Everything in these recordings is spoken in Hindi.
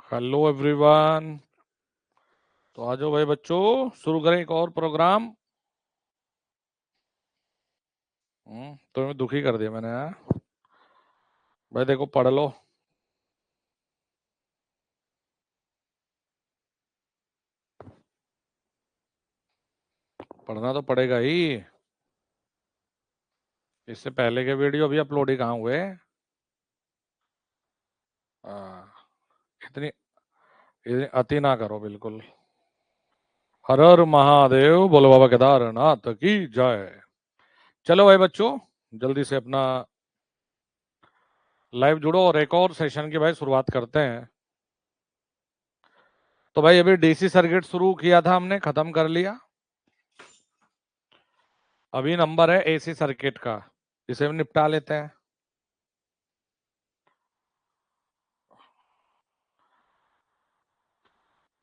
Hello everyone. तो आ जाओ भाई बच्चों, शुरू करें एक और प्रोग्राम। तुम्हें दुखी कर दिया मैंने, हाँ? भाई देखो, पढ़ लो। पढ़ना तो पड़ेगा ही। इससे पहले के वीडियो अभी अपलोड ही कहाँ हुए? हाँ, इतनी इतनी अति ना करो बिल्कुल। हर हर महादेव, बोलो बाबा केदारनाथ की जय। चलो भाई बच्चों, जल्दी से अपना लाइव जुड़ो और एक और सेशन की भाई शुरुआत करते हैं। तो भाई अभी डीसी सर्किट शुरू किया था हमने, खत्म कर लिया। अभी नंबर है एसी सर्किट का, इसे भी निपटा लेते हैं।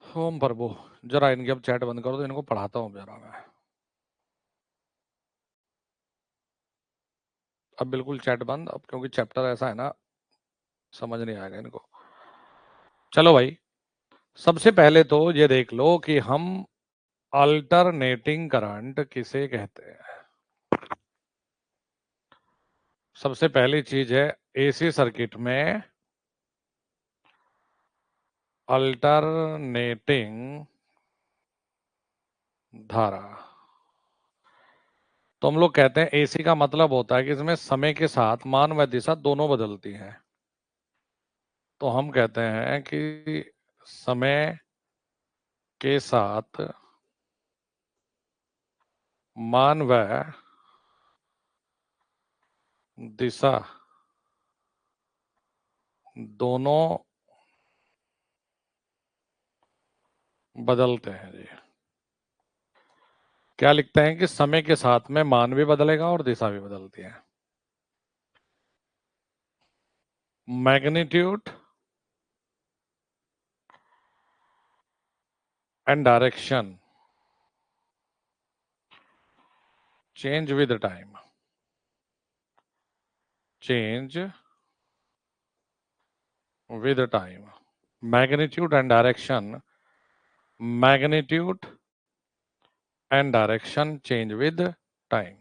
ओम प्रभु, जरा इनकी अब चैट बंद करो तो इनको पढ़ाता हूँ जरा मैं। अब बिल्कुल चैट बंद, अब क्योंकि चैप्टर ऐसा है ना, समझ नहीं आएगा इनको। चलो भाई, सबसे पहले तो ये देख लो कि हम अल्टरनेटिंग करंट किसे कहते हैं। सबसे पहली चीज है एसी सर्किट में अल्टरनेटिंग धारा। तो हम लोग कहते हैं एसी का मतलब होता है कि इसमें समय के साथ मान व दिशा दोनों बदलती हैं। तो हम कहते हैं कि समय के साथ मान व दिशा दोनों बदलते हैं जी। क्या लिखते हैं कि समय के साथ में मान भी बदलेगा और दिशा भी बदलती है। Magnitude and direction change with time. Change with time. Magnitude and direction, magnitude and direction change with time.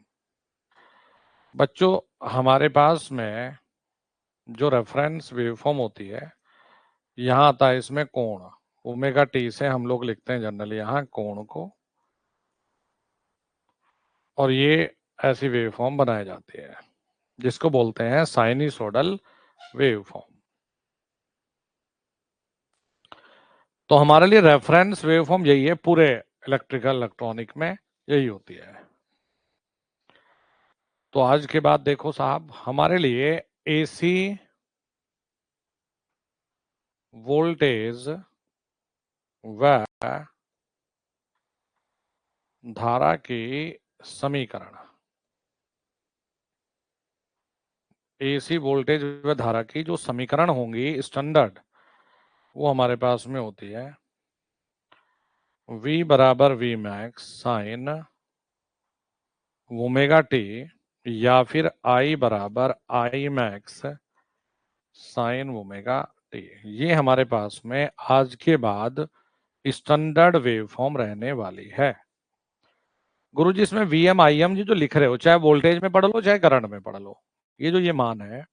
बच्चों, हमारे पास में जो रेफरेंस वेवफॉर्म होती है, यहाँ आता है इसमें कोण। ओमेगा टी से हम लोग लिखते हैं जनरली यहाँ कोण को, और ये ऐसी वेवफॉर्म बनाई जाती है जिसको बोलते हैं साइनसोइडल वेवफॉर्म। तो हमारे लिए रेफरेंस वेवफॉर्म यही है, पूरे इलेक्ट्रिकल इलेक्ट्रॉनिक में यही होती है। तो आज के बाद देखो साहब, हमारे लिए एसी वोल्टेज व धारा की समीकरण, एसी वोल्टेज व धारा की जो समीकरण होंगी स्टैंडर्ड, वो हमारे पास में होती है V बराबर V max sine omega t, या फिर I बराबर I max sine omega t. ये हमारे पास में आज के बाद स्टैंडर्ड वेवफॉर्म रहने वाली है। गुरुजी, इसमें वीएम आईएम जी जो लिख रहे हो, चाहे वोल्टेज में पढ़ लो चाहे करंट में पढ़ लो, ये जो ये मान है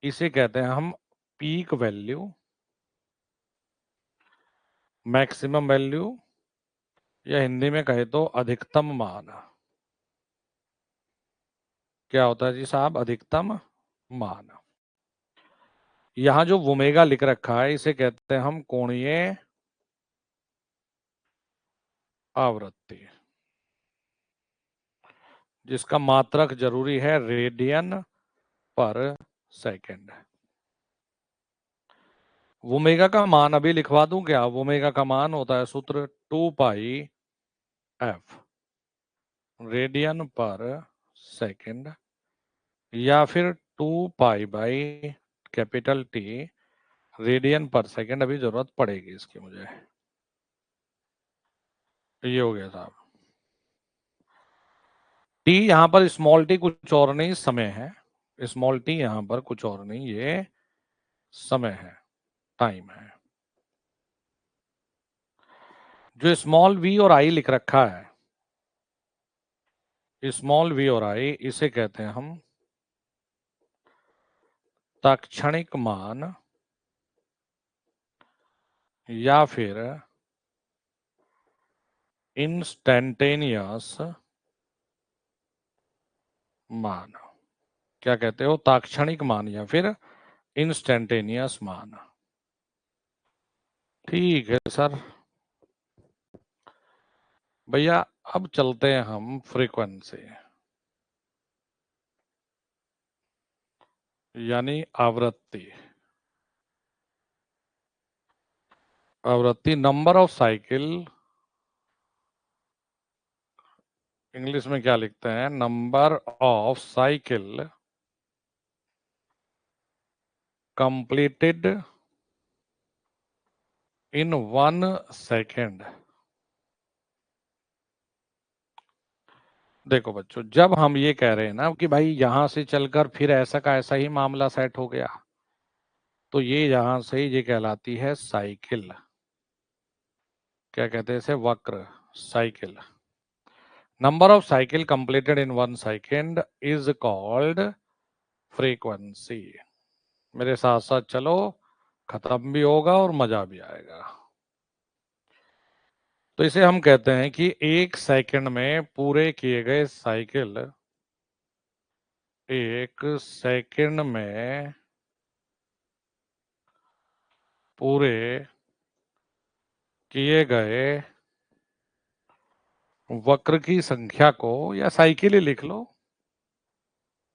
इसे कहते हैं हम पीक वैल्यू, मैक्सिमम वैल्यू, या हिंदी में कहे तो अधिकतम मान। क्या होता है जी साहब अधिकतम मान? यहां जो ओमेगा लिख रखा है इसे कहते हैं हम कोणीय आवृत्ति, जिसका मात्रक जरूरी है रेडियन पर सेकंड। ओमेगा का मान अभी लिखवा दूं क्या? ओमेगा का मान होता है सूत्र 2 पाई एफ रेडियन पर सेकंड, या फिर 2 pi by capital T radian पर सेकंड। अभी जरूरत पड़ेगी इसकी मुझे। ये हो गया साहब। टी यहां पर स्मॉल टी कुछ और नहीं समय है। स्मॉल टी यहां पर कुछ और नहीं, ये समय है। टाइम है। जो स्मॉल v और i लिख रखा है, स्मॉल v और i, इसे कहते हैं हम तात्क्षणिक मान या फिर इंस्टेंटेनियस मान। क्या कहते हो? तात्क्षणिक मान या फिर इंस्टेंटेनियस मान। ठीक है सर। भैया अब चलते हैं हम फ्रीक्वेंसी यानी आवृत्ति। आवृत्ति, नंबर ऑफ साइकिल, इंग्लिश में क्या लिखते हैं? Number of cycle completed in 1 second. देखो बच्चों, जब हम ये कह रहे हैं ना कि भाई यहां से चलकर फिर ऐसा का ऐसा ही मामला सेट हो गया, तो ये यहां से ये कहलाती है साइकिल। क्या कहते हैं इसे? वक्र, cycle. Number of cycle completed in 1 second is called frequency. मेरे साथ साथ चलो, खत्म भी होगा और मजा भी आएगा। तो इसे हम कहते हैं कि 1 सेकंड में पूरे किए गए साइकिल, 1 सेकंड में पूरे किए गए वक्र की संख्या को, या साइकिल ही लिख लो,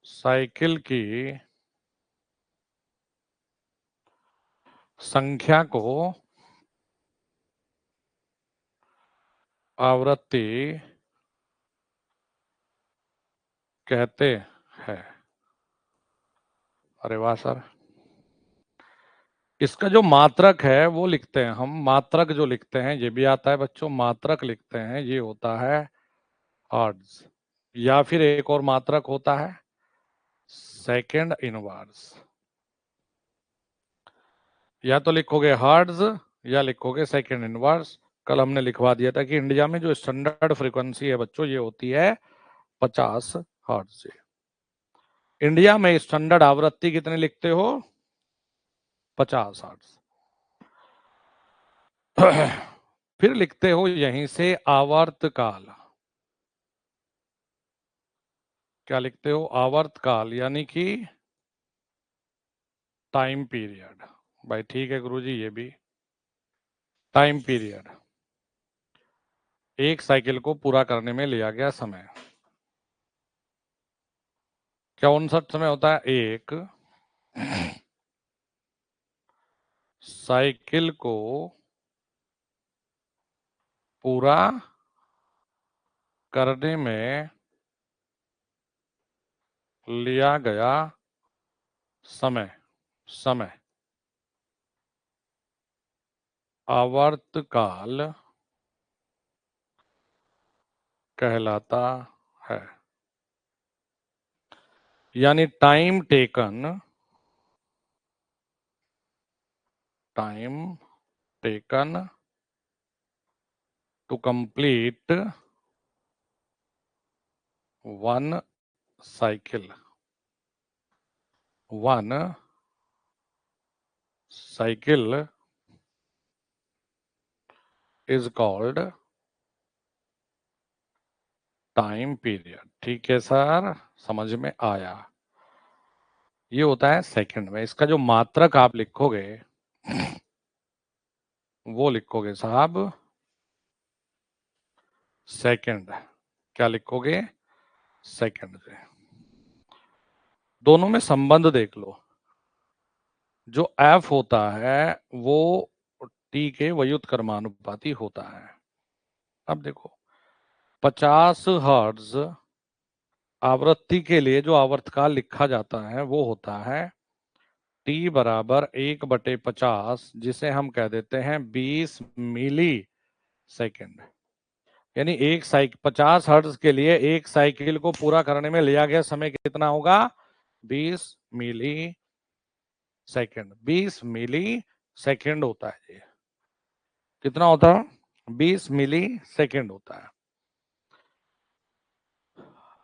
साइकिल की संख्या को आवृत्ति कहते हैं। अरे वाह सर। इसका जो मात्रक है वो लिखते हैं हम, मात्रक जो लिखते हैं, ये भी आता है बच्चों, मात्रक लिखते हैं, ये होता है हर्ट्ज। या फिर एक और मात्रक होता है सेकंड इनवर्स। या तो लिखोगे हर्ट्ज या लिखोगे सेकंड इनवर्स। कल हमने लिखवा दिया था कि इंडिया में जो स्टैंडर्ड फ्रीक्वेंसी है बच्चों, ये होती है 50 हर्ट्ज। इंडिया में स्टैंडर्ड आवृत्ति कितने लिखते हो? 50 हर्ट्ज। फिर लिखते हो यहीं से आवर्तकाल। क्या लिखते हो? आवर्तकाल, यानी कि टाइम पीरियड। भाई ठीक है गुरुजी, ये भी टाइम पीरियड, एक साइकिल को पूरा करने में लिया गया समय। क्या 59 समय होता है? एक साइकिल को पूरा करने में लिया गया समय, समय आवर्तकाल कहलाता है। यानी time taken, time taken to complete 1 cycle, 1 cycle is called time period. ठीक है सर, समझ में आया। ये होता है सेकंड में। इसका जो मात्रक आप लिखोगे वो लिखोगे साहब सेकंड। क्या लिखोगे? सेकंड से। दोनों में संबंध देख लो। जो एफ होता है वो टी के व्युत्क्रमानुपाती होता है। अब देखो, 50 हर्ट्ज आवृत्ति के लिए जो आवर्तकाल लिखा जाता है वो होता है टी बराबर 1/50, जिसे हम कह देते हैं 20 मिली सेकेंड। यानी 50 हर्ट्ज के लिए एक साइकिल को पूरा करने में लिया गया समय कितना होगा? 20 मिली सेकेंड। 20 मिली सेकेंड होता है। ये कितना होता है? 20 मिली सेकेंड होता है।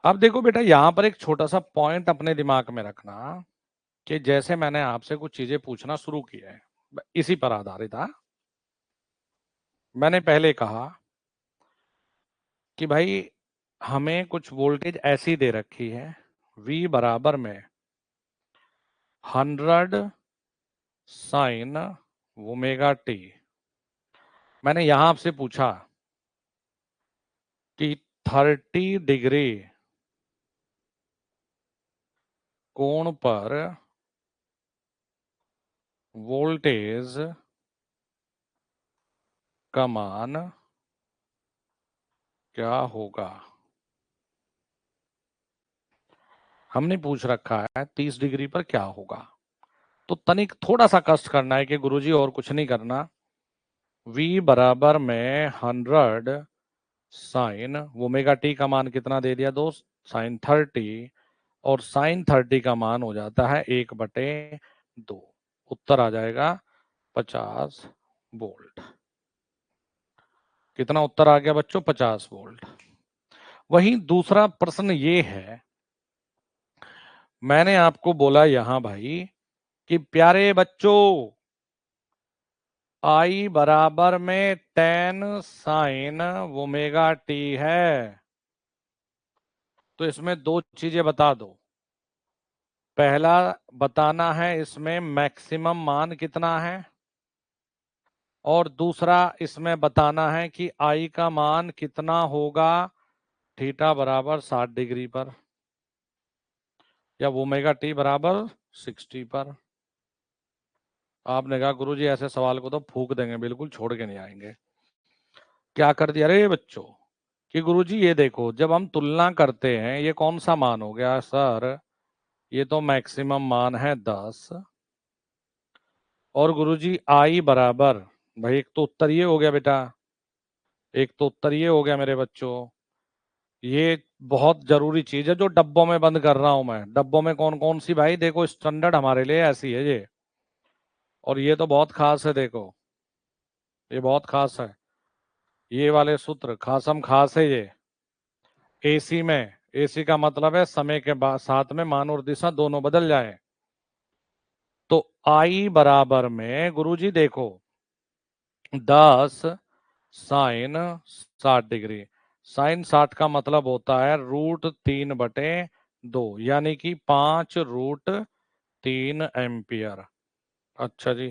अब देखो बेटा, यहां पर एक छोटा सा पॉइंट अपने दिमाग में रखना कि जैसे मैंने आपसे कुछ चीजें पूछना शुरू किया है, इसी पर आधारित था। मैंने पहले कहा कि भाई हमें कुछ वोल्टेज ऐसी दे रखी है, V बराबर में 100 साइन ओमेगा टी। मैंने यहां आपसे पूछा कि 30 डिग्री कोण पर वोल्टेज का मान क्या होगा। हमने पूछ रखा है 30 डिग्री पर क्या होगा। तो तनिक थोड़ा सा कष्ट करना है कि गुरुजी और कुछ नहीं करना। V बराबर में 100 साइन ओमेगा टी का मान कितना दे दिया दोस्त? साइन 30, और साइन 30 का मान हो जाता है 1/2। उत्तर आ जाएगा 50 वोल्ट। कितना उत्तर आ गया बच्चों? 50 वोल्ट। वहीं दूसरा प्रश्न ये है, मैंने आपको बोला यहां भाई कि प्यारे बच्चों I बराबर में 10 साइन ओमेगा टी है। तो इसमें दो चीजें बता दो। पहला बताना है इसमें मैक्सिमम मान कितना है, और दूसरा इसमें बताना है कि I का मान कितना होगा थीटा बराबर 60 डिग्री पर, या ओमेगा टी बराबर 60 पर। आपने कहा गुरुजी ऐसे सवाल को तो फूक देंगे, बिल्कुल छोड़ के नहीं आएंगे। क्या कर दिया रे बच्चों कि गुरुजी ये देखो, जब हम तुलना करते हैं ये कौन सा मान हो गया सर? ये तो मैक्सिमम मान है 10, और गुरुजी I बराबर, भाई एक तो उत्तर ये हो गया बेटा, एक तो उत्तर ये हो गया मेरे बच्चों। ये बहुत जरूरी चीज है जो डब्बों में बंद कर रहा हूं मैं। डब्बों में कौन कौन सी? भाई देखो, स्टैंडर्ड हमारे लिए ऐसी है ये, और ये तो बहुत खास है। देखो ये बहुत खास है, ये वाले सूत्र खासम खास है ये। एसी में, एसी का मतलब है समय के बाद साथ में मान और दिशा दोनों बदल जाए। तो I बराबर में गुरुजी देखो 10 साइन 60 डिग्री। साइन 60 का मतलब होता है √3/2, यानी कि 5√3 एम्पियर। अच्छा जी,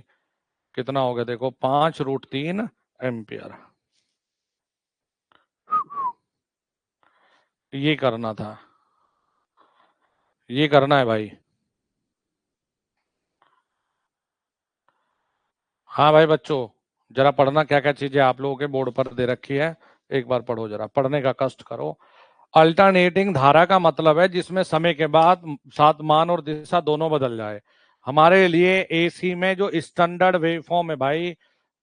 कितना हो गया देखो? 5√3 एम्पियर। ये करना था, ये करना है भाई। हाँ भाई बच्चों, जरा पढ़ना, क्या क्या चीजें आप लोगों के बोर्ड पर दे रखी है, एक बार पढ़ो, जरा पढ़ने का कष्ट करो। अल्टरनेटिंग धारा का मतलब है जिसमें समय के बाद साथ मान और दिशा दोनों बदल जाए। हमारे लिए एसी में जो स्टैंडर्ड वेवफॉर्म है भाई,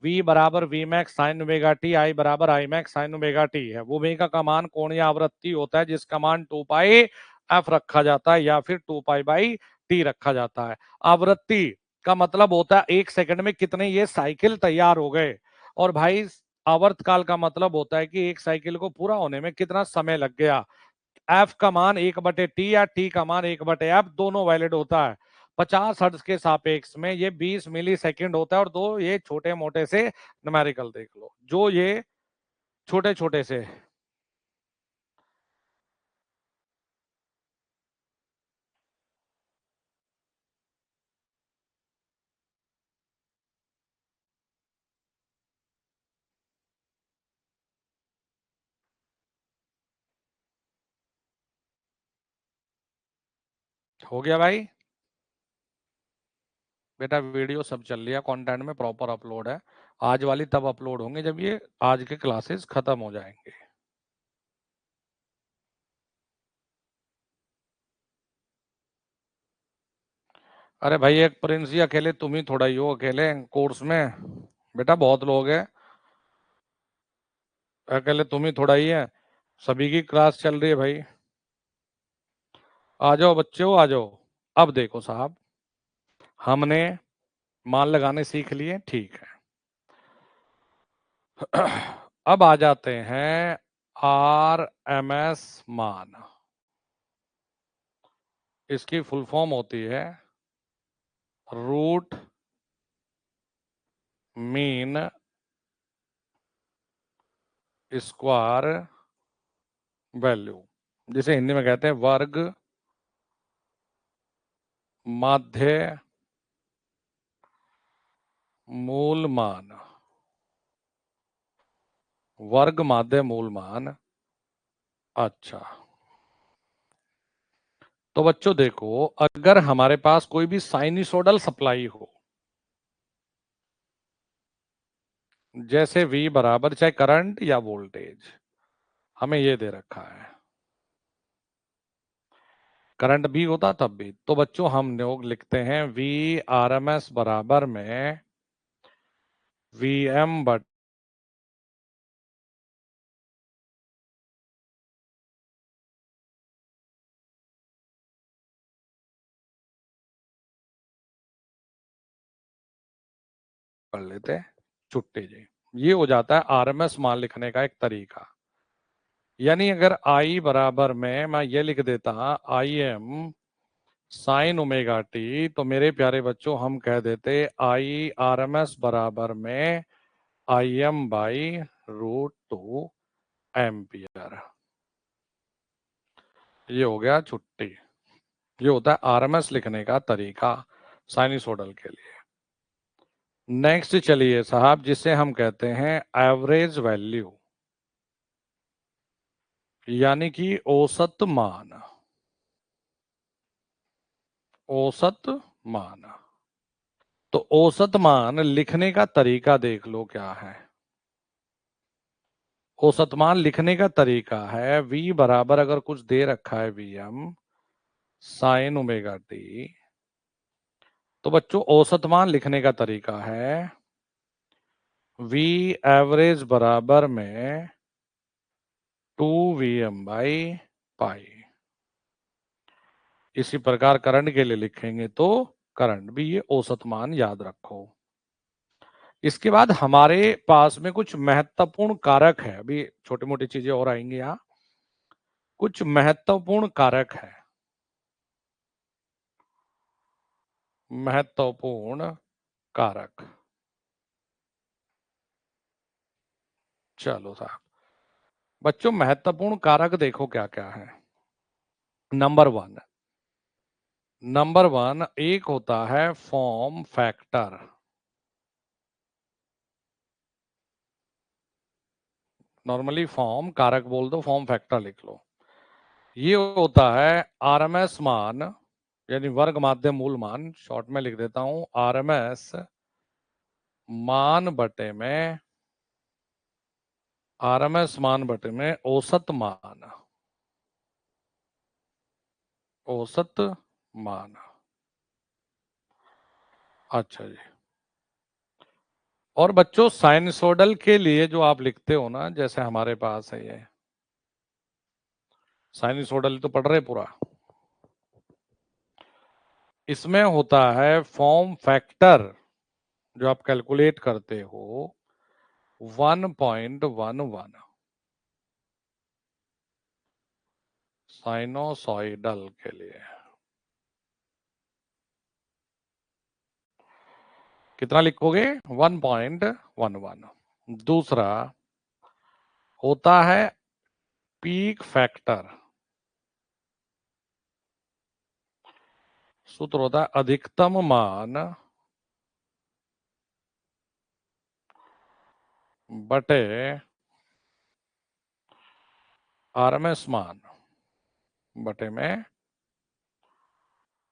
V बराबर V max sine omega t, I बराबर I max sine omega t है। वो ओमेगा का मान कोणीय आवृत्ति होता है जिसका मान 2 पाई f रखा जाता है, या फिर 2 पाई/t रखा जाता है। आवृत्ति का मतलब होता है 1 सेकंड में कितने ये साइकिल तैयार हो गए, और भाई आवर्तकाल का मतलब होता है कि एक साइकिल को पूरा होने में कितना समय लग गया। एफ का मान 1/t या टी का मान 1/f दोनों वैलिड होता है। 50 हर्ट्ज के सापेक्ष में ये 20 मिली सेकेंड होता है, और दो ये छोटे मोटे से न्यूमेरिकल देख लो, जो ये छोटे छोटे से। हो गया भाई? बेटा वीडियो सब चल रही है, कंटेंट में प्रॉपर अपलोड है। आज वाली तब अपलोड होंगे जब ये आज के क्लासेस खत्म हो जाएंगे। अरे भाई एक प्रिंस जी अकेले तुम ही थोड़ा ही हो अकेले कोर्स में, बेटा बहुत लोग हैं, अकेले तुम ही थोड़ा ही है, सभी की क्लास चल रही है भाई। आ जाओ बच्चों, आ जाओ। अब देखो साहब, हमने मान लगाने सीख लिए, ठीक है। अब आ जाते हैं RMS मान। इसकी फुल फॉर्म होती है रूट मीन स्क्वायर वैल्यू, जिसे हिंदी में कहते हैं वर्ग माध्य मूल मान। वर्ग माध्य मूल मान। अच्छा, तो बच्चों देखो, अगर हमारे पास कोई भी साइनिसोडल सप्लाई हो, जैसे V बराबर चाहे करंट या वोल्टेज, हमें ये दे रखा है, करंट भी होता तब भी, तो बच्चों हम लोग लिखते हैं V RMS बराबर में VM बट कर लेते हैं छुट्टी जी। ये हो जाता है RMS मान लिखने का एक तरीका। यानी अगर I बराबर में मैं ये लिख देता IM साइन ओमेगा टी, तो मेरे प्यारे बच्चों हम कह देते IRMS बराबर में IM बाई √2 एम्पियर। ये हो गया छुट्टी। ये होता है RMS लिखने का तरीका साइनसोडल के लिए। नेक्स्ट चलिए साहब, जिसे हम कहते हैं एवरेज वैल्यू, यानी कि औसत मान। औसत मान, तो औसत मान लिखने का तरीका देख लो क्या है। औसत मान लिखने का तरीका है V बराबर, अगर कुछ दे रखा है VM साइन ओमेगा टी, तो बच्चों औसत मान लिखने का तरीका है V एवरेज बराबर में 2VM बाई पाई। इसी प्रकार करंट के लिए लिखेंगे तो करंट भी, ये औसत मान याद रखो। इसके बाद हमारे पास में कुछ महत्वपूर्ण कारक है, अभी छोटी मोटी चीजें और आएंगी यहाँ। कुछ महत्वपूर्ण कारक है, महत्वपूर्ण कारक। चलो साहब, बच्चों महत्वपूर्ण कारक देखो क्या क्या है। नंबर वन, एक होता है फॉर्म फैक्टर। नॉर्मली फॉर्म कारक बोल दो, फॉर्म फैक्टर लिख लो। ये होता है RMS मान, यानी वर्ग माध्य मूल मान, शॉर्ट में लिख देता हूं RMS मान बटे में, RMS मान बटे में औसत मान। औसत मान। अच्छा जी। और बच्चों साइनसोडल के लिए जो आप लिखते हो ना, जैसे हमारे पास है ये साइनसोडल, तो पढ़ रहे पूरा, इसमें होता है फॉर्म फैक्टर जो आप कैलकुलेट करते हो 1.11 साइनोसॉइडल के लिए। कितना लिखोगे? 1.11। दूसरा होता है पीक फैक्टर, सूत्र होता है अधिकतम मान बटे RMS मान बटे में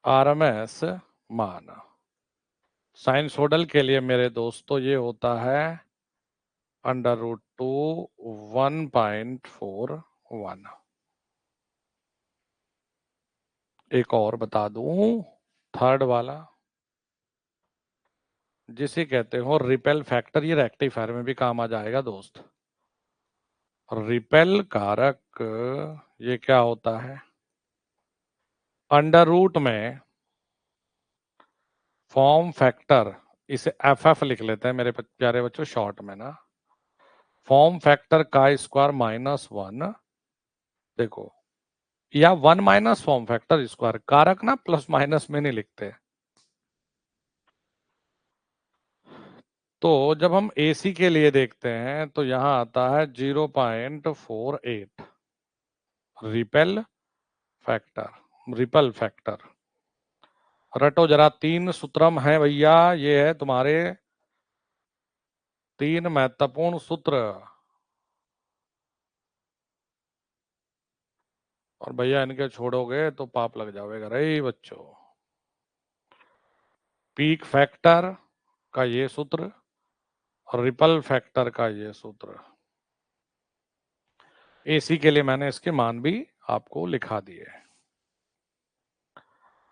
RMS मान। साइनसोडल के लिए मेरे दोस्तों ये होता है √2 1.41। एक और बता दूं, थर्ड वाला, जिसे कहते हो रिपेल फैक्टर। ये रेक्टिफायर में भी काम आ जाएगा दोस्त। रिपेल कारक ये क्या होता है? अंडर रूट में फॉर्म फैक्टर इसे FF लिख लेते हैं मेरे प्यारे बच्चों शॉर्ट में ना। फॉर्म फैक्टर का स्क्वायर -1, देखो, या 1 माइनस फॉर्म फैक्टर स्क्वायर, कारक ना प्लस माइनस में नहीं लिखते। तो जब हम AC के लिए देखते हैं तो यहां आता है 0.48 रिपेल फैक्टर। रटो जरा, 3 सूत्रम है भैया, ये है तुम्हारे 3 महत्वपूर्ण सूत्र। और भैया इनके छोड़ोगे तो पाप लग जाएगा रे बच्चों। पीक फैक्टर का ये सूत्र और रिपल फैक्टर का ये सूत्र। AC के लिए मैंने इसके मान भी आपको लिखा दिए।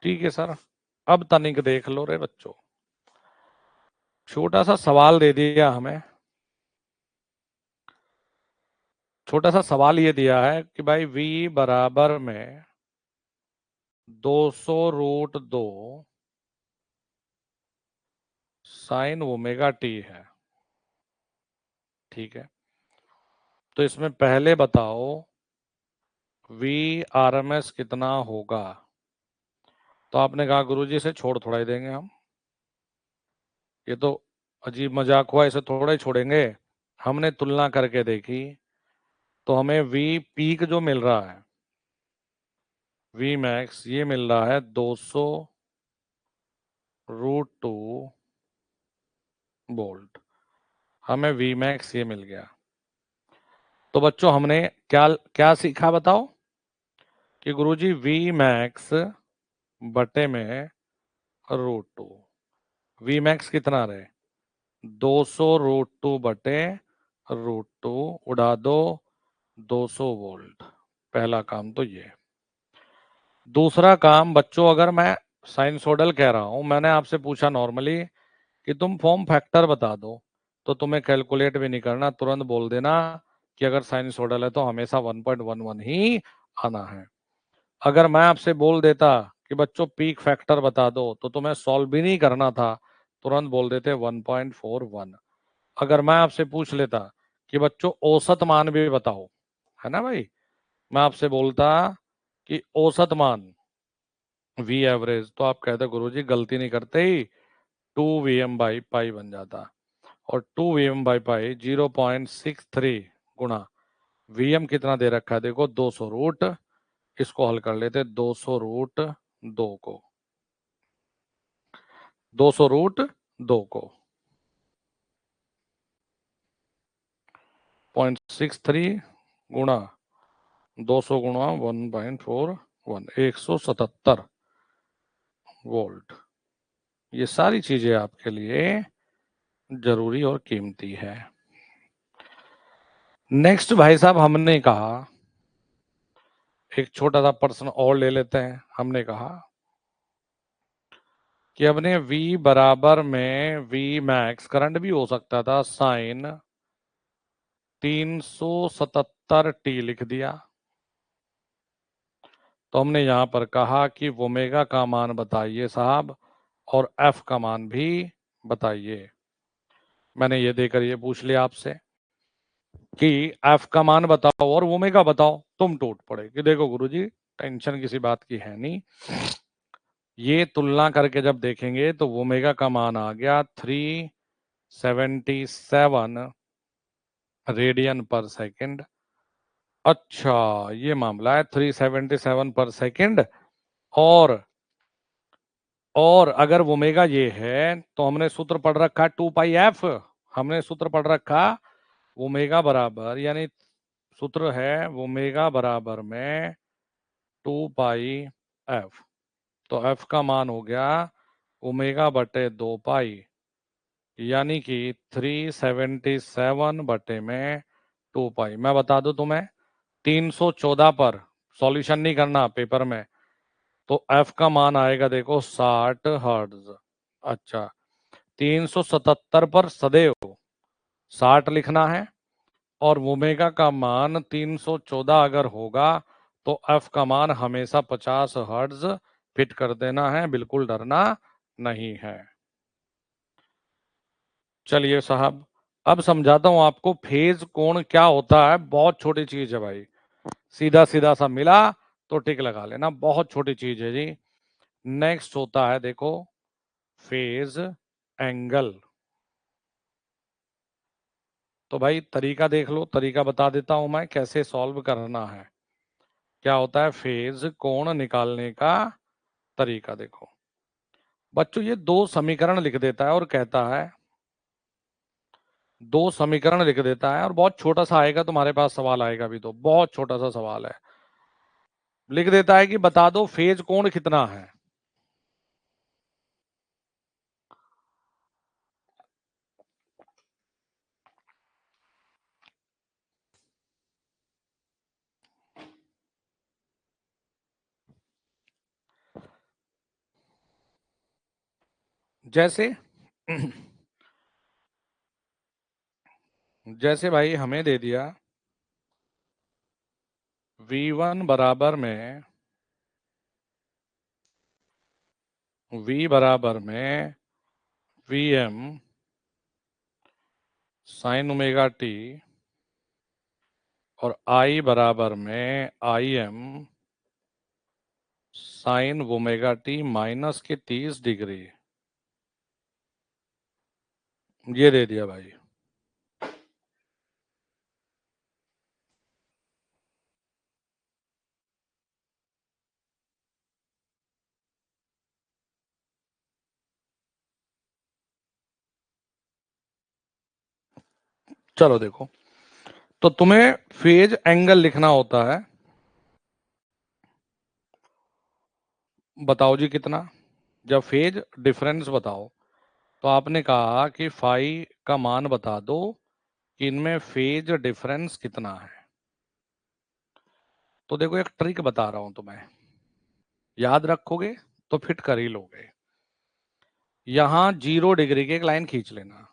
ठीक है सर, अब तनिक देख लो रे बच्चों, छोटा सा सवाल दे दिया हमें। छोटा सा सवाल ये दिया है कि भाई V बराबर में 200√2 साइन ओमेगा टी है। ठीक है, तो इसमें पहले बताओ V RMS कितना होगा। तो आपने कहा गुरुजी से छोड़ थोड़ा ही देंगे हम, ये तो अजीब मजाक हुआ, इसे थोड़ा ही छोड़ेंगे। हमने तुलना करके देखी तो हमें V पीक जो मिल रहा है, V मैक्स, ये मिल रहा है 200√2 वोल्ट। हमें V मैक्स ये मिल गया। तो बच्चों हमने क्या क्या सीखा बताओ कि गुरुजी V मैक्स बटे में √2, V मैक्स कितना रहे 200√2 बटे √2, उड़ा दो 200 वोल्ट। पहला काम तो ये। दूसरा काम बच्चों, अगर मैं साइनसोइडल कह रहा हूं, मैंने आपसे पूछा नॉर्मली कि तुम फॉर्म फैक्टर बता दो, तो तुम्हें कैलकुलेट भी नहीं करना, तुरंत बोल देना कि अगर साइनसोइडल है तो हमेशा 1.11 ही आना है। अगर मैं आपसे बोल देता कि बच्चों पीक फैक्टर बता दो, तो तुम्हें सॉल्व भी नहीं करना था, तुरंत बोल देते 1.41। अगर मैं आपसे पूछ लेता कि बच्चों औसत मान भी बताओ, है ना भाई, मैं आपसे बोलता कि औसत मान V एवरेज, तो आप कहते गुरुजी गलती नहीं करते ही 2Vm/π बन जाता। और 2Vm/π 0.63 गुणा Vm कितना दे रखा है देखो 200√, इसको हल कर लेते 200√2 को, 200√2 को 0.63 गुणा 200 गुणा 1.41, 177 वोल्ट। ये सारी चीजें आपके लिए जरूरी और कीमती है। नेक्स्ट भाई साहब, हमने कहा एक छोटा सा प्रश्न और ले लेते हैं। हमने कहा कि अपने V बराबर में V मैक्स, करंट भी हो सकता था, साइन 377t लिख दिया। तो हमने यहां पर कहा कि ओमेगा का मान बताइए साहब, और F का मान भी बताइए। मैंने ये देकर ये पूछ लिया आपसे कि F का मान बताओ और ओमेगा बताओ, तुम टूट पड़े कि देखो गुरुजी टेंशन किसी बात की है नहीं, ये तुलना करके जब देखेंगे तो ओमेगा का मान आ गया 377 रेडियन पर सेकंड। अच्छा, ये मामला है 377 पर सेकंड। और अगर ओमेगा ये है तो हमने सूत्र पढ़ रखा 2πf, हमने सूत्र पढ़ रखा ओमेगा बराबर, यानी सूत्र है ओमेगा बराबर में 2πf। तो f का मान हो गया ओमेगा बटे 2π, यानी कि 377 बटे में 2π। मैं बता दूं तुम्हें, 314 पर सॉल्यूशन नहीं करना पेपर में, तो f का मान आएगा देखो 60 हर्ट्ज। अच्छा, 377 पर सदैव 60 लिखना है, और ओमेगा का मान 314 अगर होगा तो f का मान हमेशा 50 हर्ट्ज फिट कर देना है, बिल्कुल डरना नहीं है। चलिए साहब, अब समझाता हूं आपको फेज कोण क्या होता है। बहुत छोटी चीज है भाई, सीधा सीधा सा मिला तो टिक लगा लेना, बहुत छोटी चीज है जी। नेक्स्ट होता है देखो फेज एंगल। तो भाई तरीका देख लो, तरीका बता देता हूं मैं कैसे सॉल्व करना है। क्या होता है फेज कोण निकालने का तरीका, देखो बच्चों ये दो समीकरण लिख देता है और कहता है, दो समीकरण लिख देता है और बहुत छोटा सा आएगा तुम्हारे पास सवाल आएगा भी, तो बहुत छोटा सा सवाल है। लिख देता है कि बता दो फेज कोण कितना है। जैसे जैसे भाई हमें दे दिया V1 बराबर में VM साइन ओमेगा टी और I बराबर में IM sign omega T minus के 30 डिग्री, ये दे दिया भाई। चलो देखो, तो तुम्हें फेज एंगल लिखना होता है, बताओ जी कितना। जब फेज डिफरेंस बताओ तो आपने कहा कि फाई का मान बता दो कि इनमें फेज डिफरेंस कितना है। तो देखो एक ट्रिक बता रहा हूं तुम्हें, याद रखोगे तो फिट कर ही लोगे। यहां 0 डिग्री की एक लाइन खींच लेना,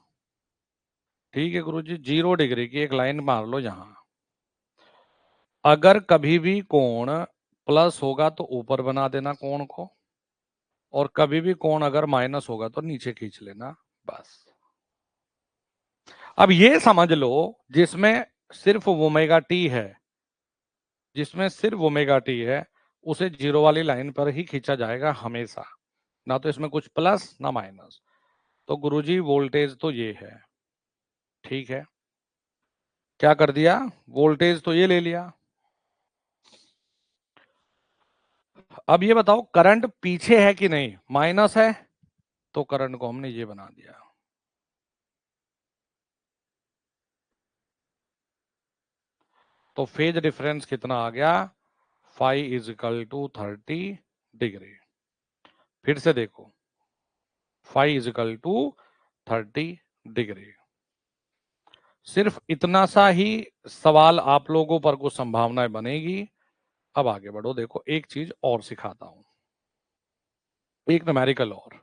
ठीक है गुरुजी, 0 डिग्री की एक लाइन मार लो यहां। अगर कभी भी कोण प्लस होगा तो ऊपर बना देना कोण को, और कभी भी कोण अगर माइनस होगा तो नीचे खींच लेना, बस। अब ये समझ लो जिसमें सिर्फ ओमेगा टी है, जिसमें सिर्फ ओमेगा टी है, उसे 0 वाली लाइन पर ही खींचा जाएगा हमेशा, ना तो इसमें कुछ प्लस ना माइनस। तो गुरुजी वोल्टेज तो ये है, ठीक है, क्या कर दिया, वोल्टेज तो ये ले लिया। अब ये बताओ करंट पीछे है कि नहीं, माइनस है, तो करंट को हमने ये बना दिया। तो फेज डिफरेंस कितना आ गया, phi is equal to 30 degree. फिर से देखो, phi is equal to 30 degree. सिर्फ इतना सा ही सवाल आप लोगों पर कुछ संभावनाएं बनेगी। अब आगे बढ़ो, देखो एक चीज और सिखाता हूं, एक न्यूमेरिकल और।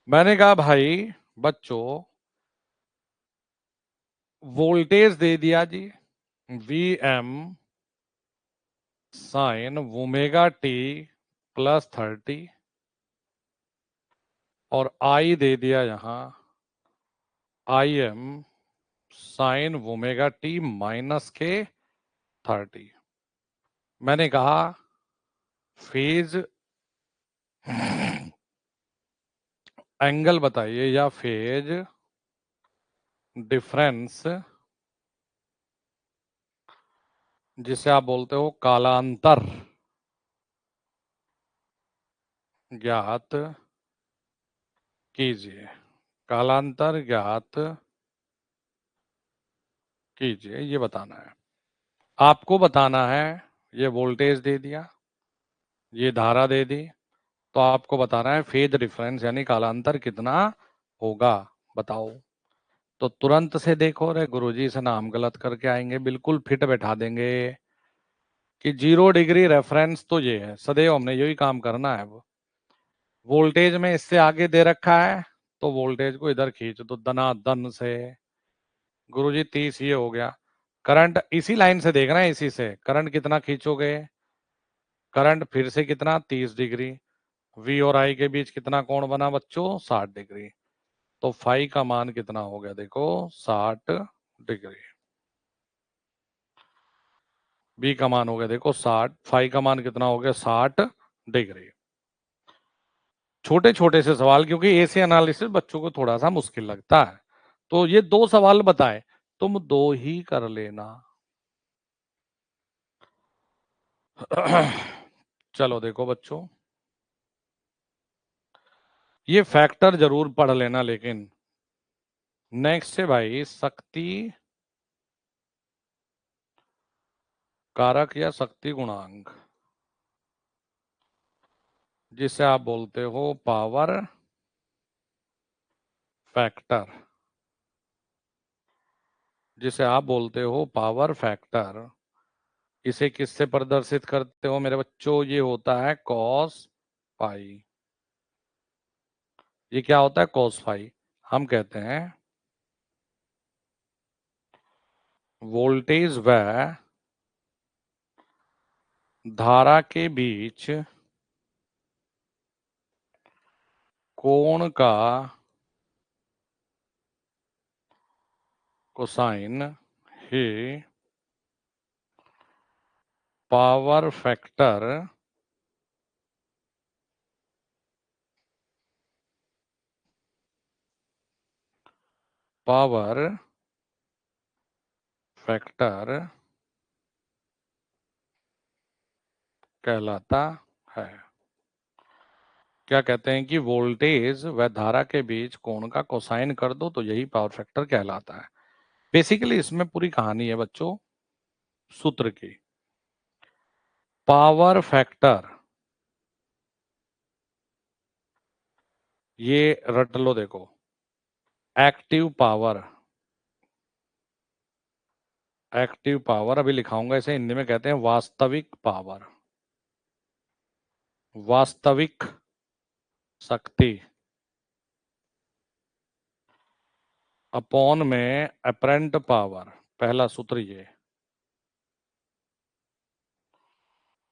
मैंने कहा भाई बच्चों वोल्टेज दे दिया जी VM साइन ओमेगा टी +30, और I दे दिया यहां IM sign omega T minus के 30। मैंने कहा फेज एंगल बताइए या फेज डिफरेंस, जिसे आप बोलते हो कालांतर, ज्ञात कीजिए। कालांतर ज्ञात कीजिए, ये बताना है आपको, बताना है। ये वोल्टेज दे दिया, ये धारा दे दी, तो आपको बताना है फेज डिफरेंस यानी कालांतर कितना होगा, बताओ। तो तुरंत से देखो, रे गुरुजी से नाम गलत करके आएंगे, बिल्कुल फिट बैठा देंगे कि 0 डिग्री रेफरेंस तो ये है, सदैव हमने यही काम करना है। वो वोल्टेज में इससे आगे दे रखा है तो वोल्टेज को इधर खींच दो दनादन से। गुरुजी 30 ये हो गया। करंट इसी लाइन से देखना है, इसी से करंट कितना खींचोगे, करंट फिर से कितना 30 डिग्री। V और I के बीच कितना कोण बना बच्चों, 60 डिग्री। तो फाई का मान कितना हो गया देखो 60 डिग्री। बी का मान हो गया देखो 60, फाई का मान कितना हो गया 60 डिग्री। छोटे छोटे से सवाल, क्योंकि ऐसे एनालिसिस बच्चों को थोड़ा सा मुश्किल लगता है, तो ये 2 सवाल बताए, तुम 2 ही कर लेना। चलो देखो बच्चों, ये फैक्टर जरूर पढ़ लेना। लेकिन नेक्स्ट है भाई शक्ति कारक या शक्ति गुणांक, जिसे आप बोलते हो पावर फैक्टर, जिसे आप बोलते हो पावर फैक्टर। इसे किससे प्रदर्शित करते हो मेरे बच्चों? ये होता है कॉस पाई। ये क्या होता है? Cos phi. हम कहते हैं वोल्टेज व धारा के बीच कोण का कोसाइन ही पावर फैक्टर पावर फैक्टर कहलाता है। क्या कहते हैं कि वोल्टेज व धारा के बीच कोण का कोसाइन कर दो तो यही पावर फैक्टर कहलाता है। बेसिकली इसमें पूरी कहानी है बच्चों सूत्र की। पावर फैक्टर, ये रट लो देखो। एक्टिव पावर, एक्टिव पावर अभी लिखाऊंगा इसे हिंदी में कहते हैं वास्तविक पावर, वास्तविक शक्ति अपॉन में अपरेंट पावर। पहला सूत्र ये।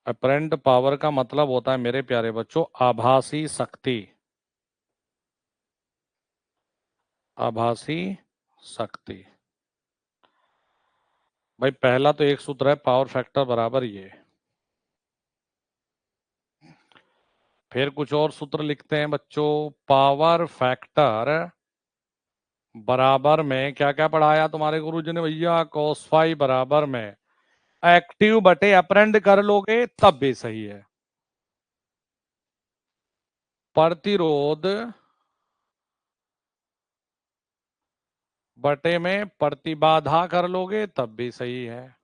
अपरेंट पावर का मतलब होता है मेरे प्यारे बच्चों आभासी शक्ति, आभासी शक्ति। भाई पहला तो एक सूत्र है पावर फैक्टर बराबर ये। फिर कुछ और सूत्र लिखते हैं बच्चों। पावर फैक्टर बराबर में क्या क्या पढ़ाया तुम्हारे गुरुजी ने भैया? कॉस फाई बराबर में एक्टिव बटे अपरेंट कर लोगे तब भी सही है। प्रतिरोध बटे में प्रतिबाधा कर लोगे तब भी सही है।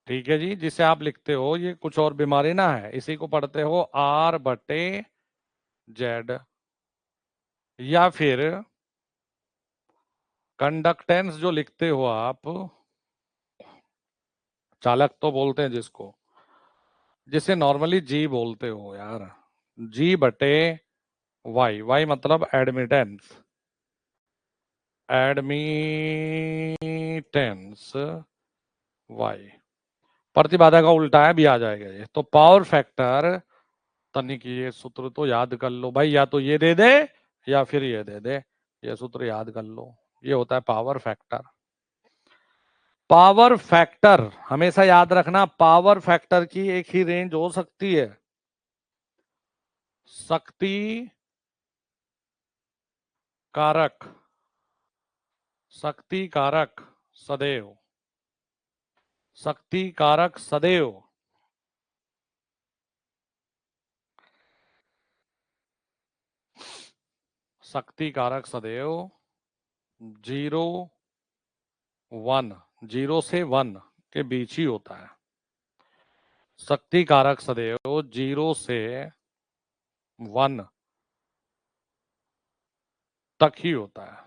ठीक है जी। जिसे आप लिखते हो ये कुछ और बीमारी ना है, इसी को पढ़ते हो आर बटे जेड। या फिर कंडक्टेंस जो लिखते हो आप, चालक तो बोलते हैं जिसको, जिसे नॉर्मली जी बोलते हो यार, जी बटे वाई। वाई मतलब एडमिटेंस, एडमिटेंस वाई। प्रतिबाधा का उल्टा है भी आ जाएगा ये। तो पावर फैक्टर तनिक ये सूत्र तो याद कर लो भाई, या तो ये दे दे या फिर ये दे दे। ये सूत्र याद कर लो, ये होता है पावर फैक्टर। पावर फैक्टर हमेशा याद रखना, पावर फैक्टर की एक ही रेंज हो सकती है, शक्ति कारक, शक्ति कारक सदैव, शक्ति कारक सदैव शक्ति कारक सदैव 0 1, 0 से 1 के बीच ही होता है। शक्ति कारक सदैव 0 से 1 तक ही होता है।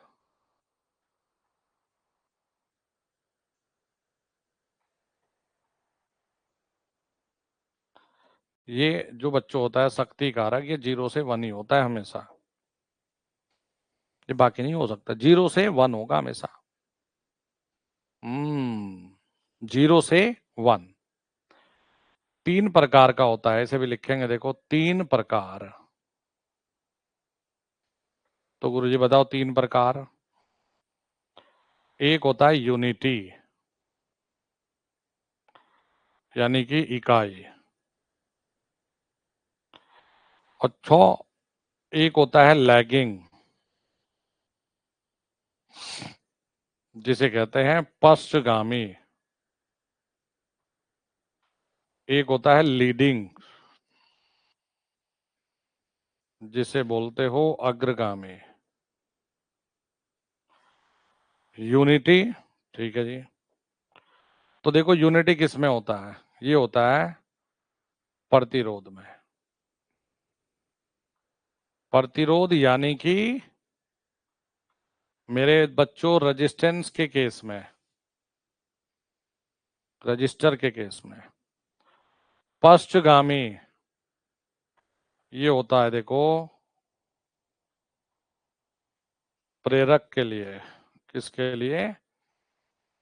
ये जो बच्चों होता है शक्ति कारक, ये 0 से 1 ही होता है हमेशा, ये बाकी नहीं हो सकता। 0 से 1 होगा हमेशा। 0 से 1 3 प्रकार का होता है, ऐसे भी लिखेंगे देखो 3 प्रकार। तो गुरुजी बताओ 3 प्रकार। एक होता है यूनिटी, यानी कि इकाई। अच्छा, एक होता है लैगिंग, जिसे कहते हैं पश्चगामी। एक होता है लीडिंग, जिसे बोलते हो अग्रगामी। यूनिटी, ठीक है जी। तो देखो यूनिटी किस में होता है, ये होता है प्रतिरोध में। प्रतिरोध यानी कि मेरे बच्चों रेजिस्टेंस के केस में, रजिस्टर के केस में। पश्चगामी ये होता है देखो प्रेरक के लिए। किसके लिए?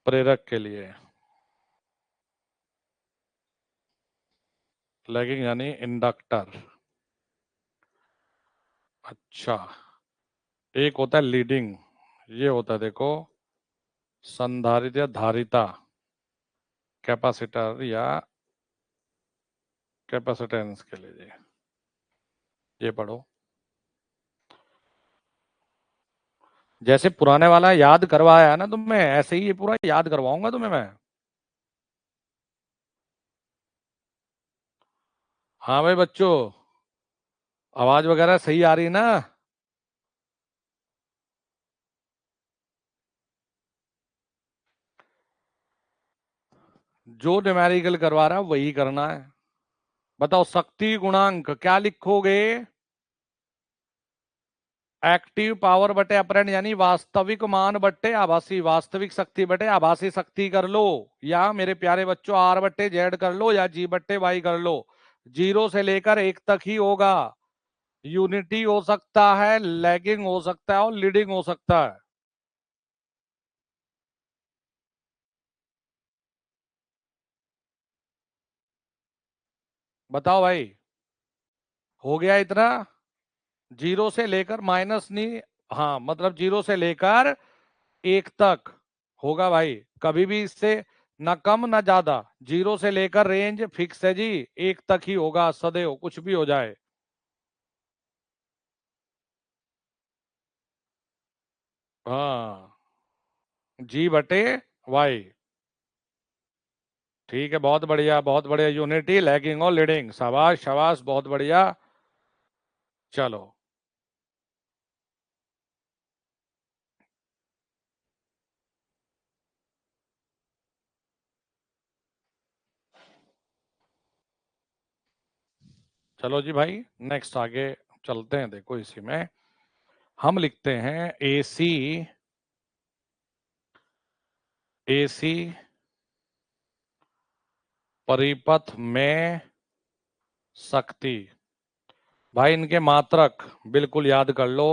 प्रेरक के लिए। लैगिंग यानी इंडक्टर। अच्छा, एक होता है लीडिंग, ये होता है देखो संधारित या धारिता, कैपेसिटर या कैपेसिटेंस के लिए। ये पढ़ो। जैसे पुराने वाला याद करवाया ना तुम्हें, ऐसे ही ये पूरा याद करवाऊंगा तुम्हें मैं। हाँ भाई बच्चों, आवाज वगैरह सही आ रही है ना? जो न्यूमेरिकल करवा रहा है वही करना है। बताओ शक्ति गुणांक क्या लिखोगे? एक्टिव पावर बटे अपरेंट, यानी वास्तविक मान बटे आभासी, वास्तविक शक्ति बटे आभासी शक्ति कर लो, या मेरे प्यारे बच्चों आर बटे जेड कर लो, या जी बटे वाई कर लो। 0 से लेकर 1 तक ही होगा। यूनिटी हो सकता है, लैगिंग हो सकता है और लीडिंग हो सकता है। बताओ भाई, हो गया इतना? 0 से लेकर माइनस नहीं, हाँ मतलब 0 से लेकर 1 तक होगा भाई, कभी भी इससे ना कम ना ज्यादा। 0 से लेकर रेंज फिक्स है जी, 1 तक ही होगा सदैव, कुछ भी हो जाए। हाँ, जी बटे वाई। ठीक है, बहुत बढ़िया बहुत बढ़िया। यूनिटी, लैगिंग और लीडिंग, शाबाश शाबाश, बहुत बढ़िया। चलो चलो जी भाई, नेक्स्ट आगे चलते हैं। देखो इसी में हम लिखते हैं एसी, एसी परिपथ में शक्ति। भाई इनके मात्रक बिल्कुल याद कर लो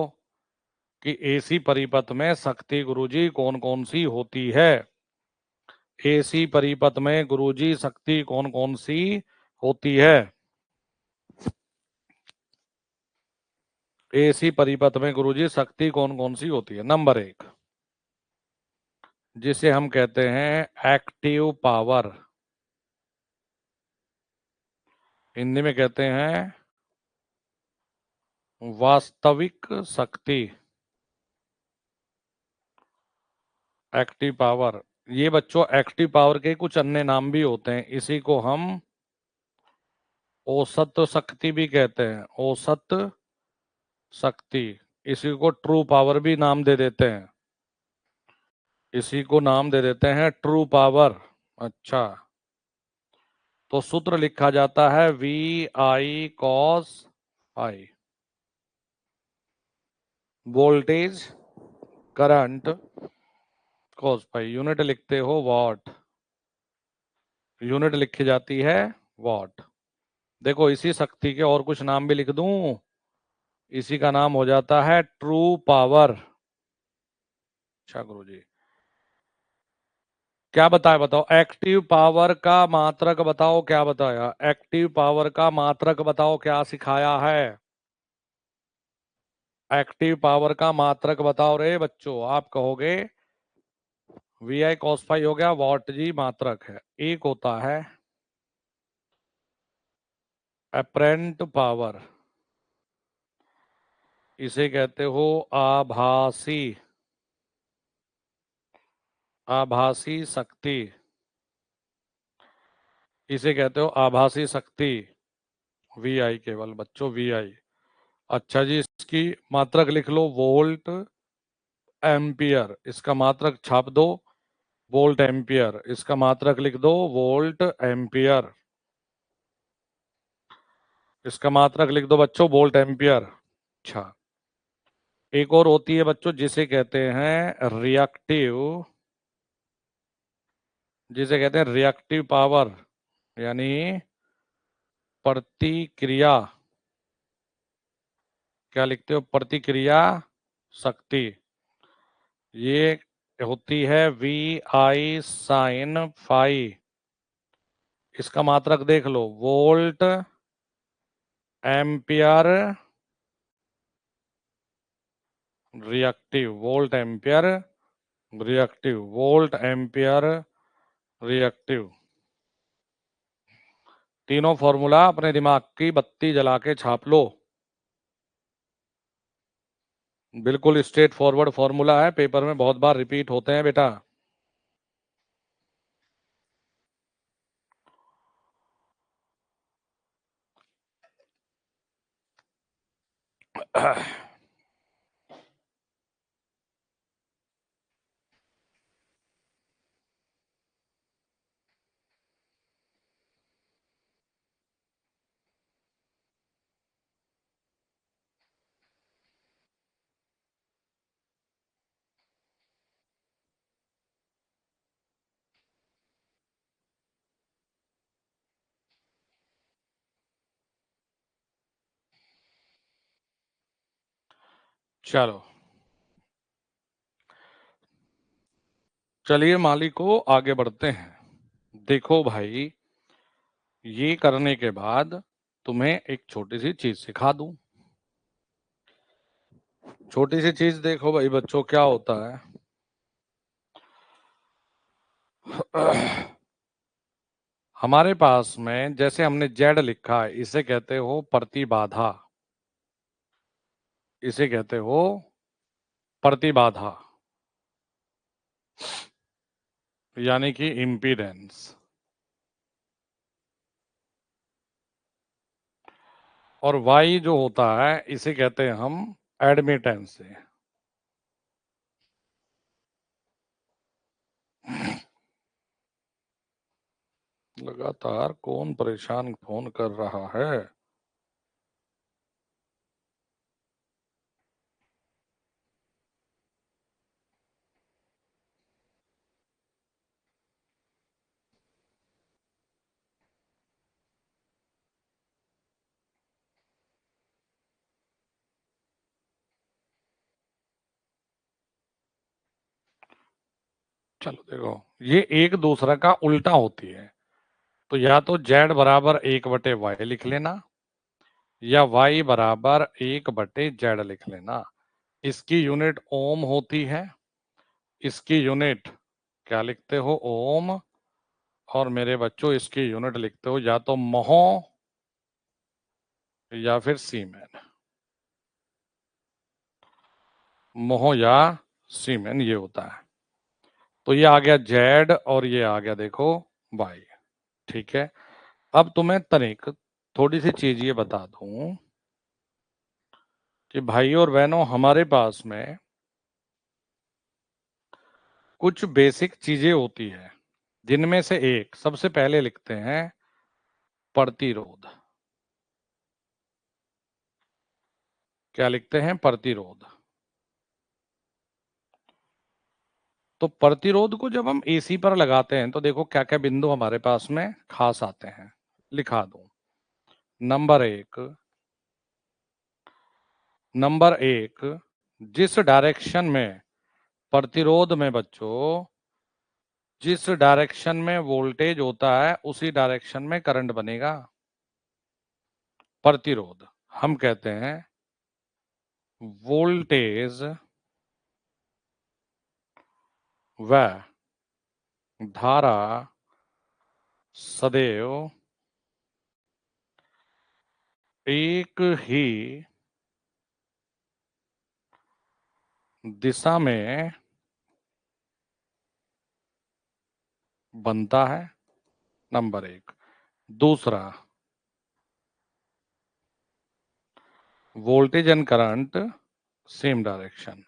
कि एसी परिपथ में शक्ति गुरुजी कौन कौन सी होती है। एसी परिपथ में गुरुजी शक्ति कौन कौन सी होती है? एसी परिपथ में गुरुजी शक्ति कौन कौन सी होती है? नंबर 1, जिसे हम कहते हैं एक्टिव पावर, हिंदी में कहते हैं वास्तविक शक्ति। एक्टिव पावर, ये बच्चों एक्टिव पावर के कुछ अन्य नाम भी होते हैं। इसी को हम औसत शक्ति भी कहते हैं, औसत शक्ति। इसी को ट्रू पावर भी नाम दे देते हैं, इसी को नाम दे देते हैं ट्रू पावर। अच्छा, तो सूत्र लिखा जाता है V I cos I. Voltage current cos pi, unit लिखते हो वॉट, यूनिट लिखी जाती है वॉट। देखो इसी शक्ति के और कुछ नाम भी लिख दूं, इसी का नाम हो जाता है ट्रू पावर। अच्छा गुरुजी, क्या बताया? बताओ एक्टिव पावर का मात्रक बताओ, क्या बताया? एक्टिव पावर का मात्रक बताओ, क्या सिखाया है? एक्टिव पावर का मात्रक बताओ रे बच्चों। आप कहोगे वी आई कॉस फाई हो गया, वॉट जी मात्रक है। एक होता है अप्रेंट पावर, इसे कहते हो आभासी, आभासी शक्ति, इसे कहते हो आभासी शक्ति। वी आई केवल बच्चों, वी आई। अच्छा जी, इसकी मात्रक लिख लो, वोल्ट एम्पियर। इसका मात्रक छाप दो, वोल्ट एम्पियर। इसका मात्रक लिख दो, वोल्ट एम्पियर। इसका मात्रक लिख दो बच्चों, वोल्ट एम्पियर। अच्छा, एक और होती है बच्चों जिसे कहते हैं रिएक्टिव, जिसे कहते हैं रिएक्टिव पावर, यानी प्रतिक्रिया, क्या लिखते हो, प्रतिक्रिया शक्ति। ये होती है वी आई साइन फाई। इसका मात्रक देख लो, volt ampere reactive, volt ampere reactive, volt ampere reactive. तीनों फॉर्मूला अपने दिमाग की बत्ती जला के छाप लो। बिल्कुल स्ट्रेट फॉरवर्ड फॉर्मूला है, पेपर में बहुत बार रिपीट होते हैं बेटा। चलो, चलिए मालिक को आगे बढ़ते हैं। देखो भाई, ये करने के बाद तुम्हें एक छोटी सी चीज सिखा दूं। छोटी सी चीज देखो भाई बच्चों, क्या होता है। हमारे पास में जैसे हमने जेड लिखा है, इसे कहते हो प्रतिबाधा, इसे कहते हो प्रतिबाधा, यानी कि इम्पीडेंस। और वाई जो होता है, इसे कहते हैं हम एडमिटेंस से। लगातार कौन परेशान फोन कर रहा है। चलो देखो, ये एक दूसरा का उल्टा होती है। तो या तो जेड बराबर 1/y लिख लेना, या y बराबर 1/z लिख लेना। इसकी यूनिट ओम होती है, इसकी यूनिट क्या लिखते हो, ओम। और मेरे बच्चों, इसकी यूनिट लिखते हो या तो महो या फिर सीमेन। मोह या सीमेन ये होता है। तो ये आ गया जेड और ये आ गया देखो वाई। ठीक है, अब तुम्हें तनिक थोड़ी सी चीज ये बता दूं कि भाई और बहनों, हमारे पास में कुछ बेसिक चीजें होती है, जिनमें से एक सबसे पहले लिखते हैं प्रतिरोध। क्या लिखते हैं, प्रतिरोध। तो प्रतिरोध को जब हम एसी पर लगाते हैं तो देखो क्या क्या बिंदु हमारे पास में खास आते हैं, लिखा दूं। नंबर एक, जिस डायरेक्शन में प्रतिरोध में बच्चों, जिस डायरेक्शन में वोल्टेज होता है उसी डायरेक्शन में करंट बनेगा। प्रतिरोध हम कहते हैं वोल्टेज व धारा सदैव एक ही दिशा में बनता है, नंबर एक। दूसरा, voltage and current same direction.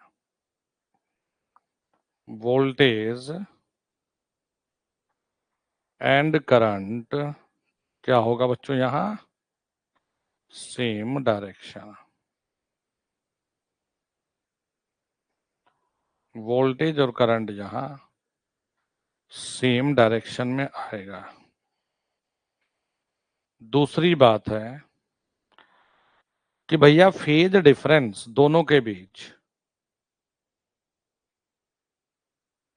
Voltage and current क्या होगा बच्चों यहां? Same direction. वोल्टेज और करंट यहां सेम डायरेक्शन में आएगा। दूसरी बात है कि भैया फेज डिफरेंस दोनों के बीच,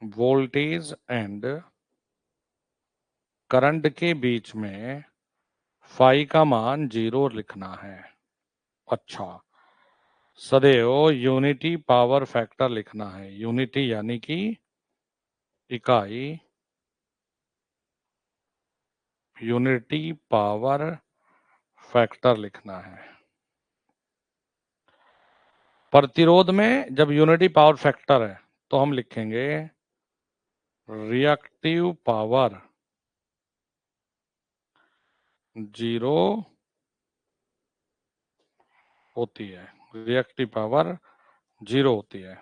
वोल्टेज एंड करंट के बीच में फाई का मान 0 लिखना है। अच्छा, सदैव यूनिटी पावर फैक्टर लिखना है। यूनिटी यानी कि इकाई, यूनिटी पावर फैक्टर लिखना है। प्रतिरोध में जब यूनिटी पावर फैक्टर है तो हम लिखेंगे रिएक्टिव पावर 0 होती है। रिएक्टिव पावर 0 होती है।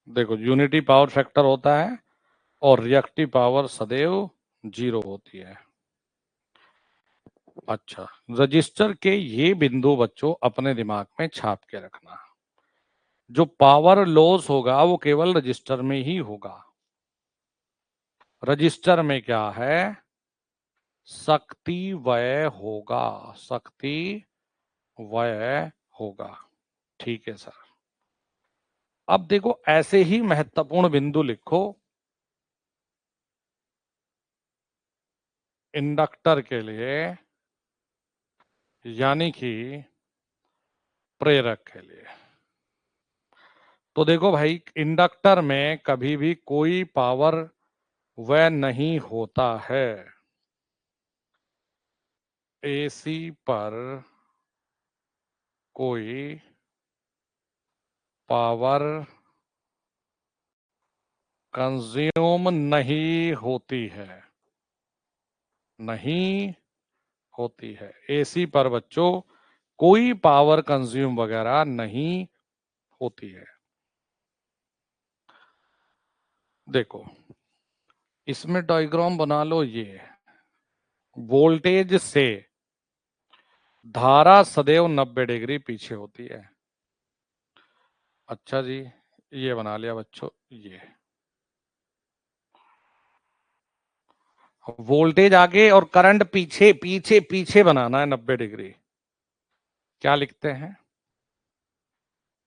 देखो, यूनिटी पावर फैक्टर होता है और रिएक्टिव पावर सदैव 0 होती है। अच्छा, रजिस्टर के ये बिंदु बच्चों अपने दिमाग में छाप के रखना। जो पावर लॉस होगा वो केवल रजिस्टर में ही होगा। रजिस्टर में क्या है? शक्ति व्यय होगा। शक्ति व्यय होगा। ठीक है सर। अब देखो, ऐसे ही महत्वपूर्ण बिंदु लिखो इंडक्टर के लिए, यानी कि प्रेरक के लिए। तो देखो भाई, इंडक्टर में कभी भी कोई पावर व्यय नहीं होता है। एसी पर कोई पावर कंज्यूम नहीं होती है। नहीं होती है। एसी पर बच्चों कोई पावर कंज्यूम वगैरह नहीं होती है। देखो, इसमें डायग्राम बना लो। ये वोल्टेज से धारा सदैव 90 डिग्री पीछे होती है। अच्छा जी, ये बना लिया बच्चों। ये वोल्टेज आगे और करंट पीछे पीछे पीछे बनाना है 90 डिग्री। क्या लिखते हैं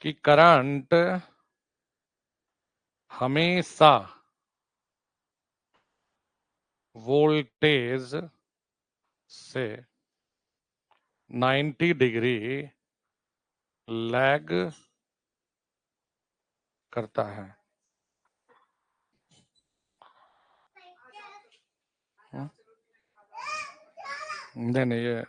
कि करंट हमेशा वोल्टेज से 90 डिग्री लैग करता है। नहीं नहीं, ये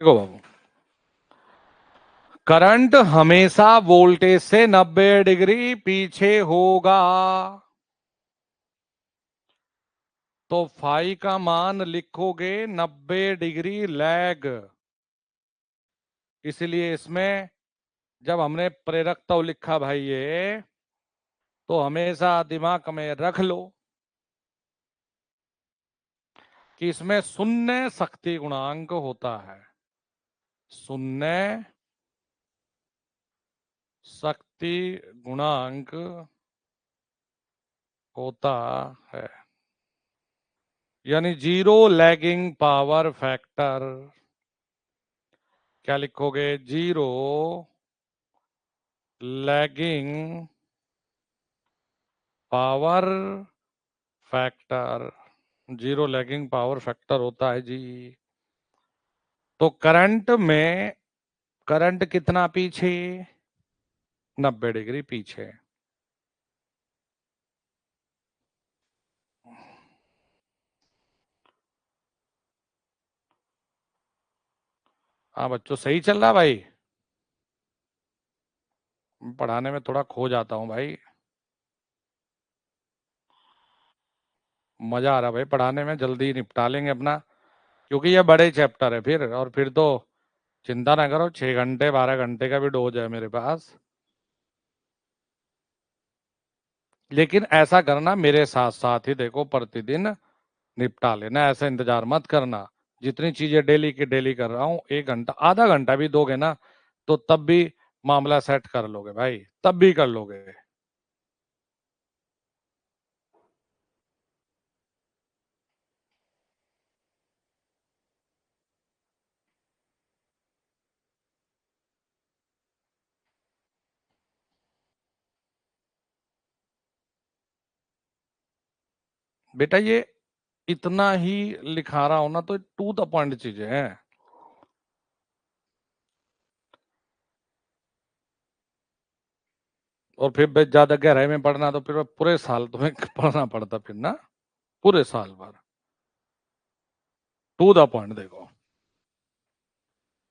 देखो बाबू, करंट हमेशा वोल्टेज से 90 डिग्री पीछे होगा। तो फाई का मान लिखोगे 90 डिग्री लैग। इसलिए इसमें जब हमने प्रेरकत्व लिखा भाई ये, तो हमेशा दिमाग में रख लो कि इसमें शून्य शक्ति गुणांक होता है। शून्य शक्ति गुणांक होता है। यानी जीरो लैगिंग पावर फैक्टर, क्या लिखोगे? Zero lagging power factor, zero lagging power factor होता है जी। तो करंट में, करंट कितना पीछे? 90 डिग्री पीछे। हाँ बच्चों, सही चल रहा भाई? पढ़ाने में थोड़ा खो जाता हूँ भाई, मजा आ रहा भाई पढ़ाने में, जल्दी निपटा लेंगे अपना, क्योंकि ये बड़े चैप्टर है फिर, और फिर तो चिंता ना करो, 6 घंटे 12 घंटे का भी डोज है मेरे पास। लेकिन ऐसा करना, मेरे साथ साथ ही देखो प्रतिदिन निपटा लेना, ऐसा इंतजार मत करना। जितनी चीजें डेली की डेली कर रहा हूँ, 1 घंटा आधा घंटा भी दोगे ना, तो तब भी मामला सेट कर लोगे भाई, तब भी कर लोगे। बेटा ये इतना ही लिखा रहा हूं ना, तो टू द पॉइंट चीजें हैं। और फिर ज्यादा गहराई में पढ़ना तो फिर पूरे साल तुम्हें पढ़ना पड़ता फिर ना, पूरे साल भर। टू द पॉइंट देखो।